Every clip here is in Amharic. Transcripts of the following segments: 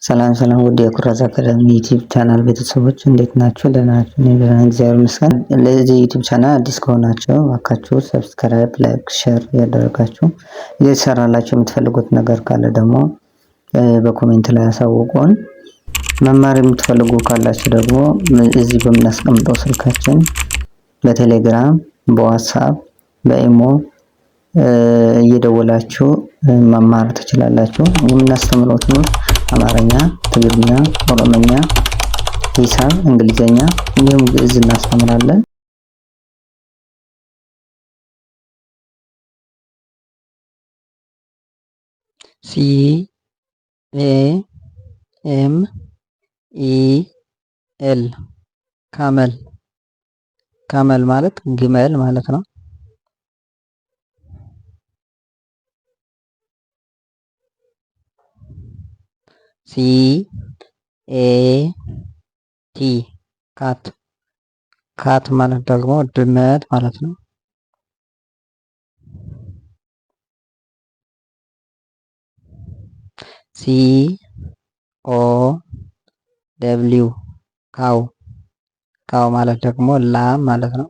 ሰላም ሰላም ውድ የኩራዝ አካዳሚ ዩቲዩብ ቻናል ቤተሰቦች እንዴት ናችሁ? ደህና ናችሁ? እኔ ደህና ነኝ፣ እግዚአብሔር ይመስገን። ለዚህ ዩቲዩብ ቻናል አዲስ ከሆናችሁ እባካችሁ ሰብስክራይብ፣ ላይክ፣ ሼር ያደረጋችሁ እየተሰራላችሁ የምትፈልጉት ነገር ካለ ደግሞ በኮሜንት ላይ አሳውቁን። መማር የምትፈልጉ ካላችሁ ደግሞ እዚህ በምናስቀምጠው ስልካችን በቴሌግራም፣ በዋትስአፕ፣ በኢሞ እየደወላችሁ መማር ትችላላችሁ። የምናስተምረው ትምህርት አማርኛ፣ ትግርኛ፣ ኦሮምኛ፣ ሂሳብ፣ እንግሊዘኛ እንዲሁም ግዕዝ እናስተምራለን። ሲ ኤ ኤም ኢ ኤል ካመል። ካመል ማለት ግመል ማለት ነው። ሲ ኤ ቲ ካት። ካት ማለት ደግሞ ድመት ማለት ነው። ሲ ኦ ደብሊው ካው። ካው ማለት ደግሞ ላም ማለት ነው።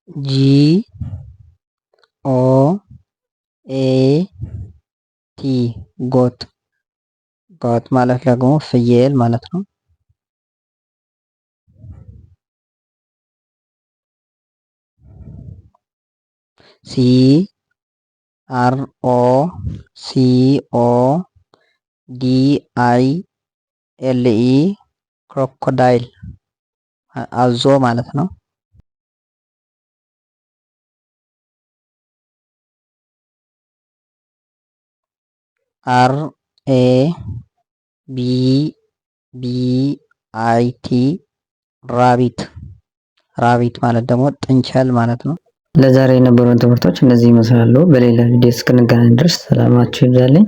ጂ ኦ ኤ ቲ ጎት። ጎት ማለት ደግሞ ፍየል ማለት ነው። ሲ አር ኦ ሲ ኦ ዲ አይ ኤል ኢ ክሮኮዳይል አዞ ማለት ነው። አር ኤ ቢ ቢ አይ ቲ ራቢት። ራቢት ማለት ደግሞ ጥንቸል ማለት ነው። ለዛሬ የነበሩን ትምህርቶች እነዚህ ይመስላሉ። በሌላ ቪዲዮ እስክንገናኝ ድረስ ሰላማችሁ ይብዛልኝ።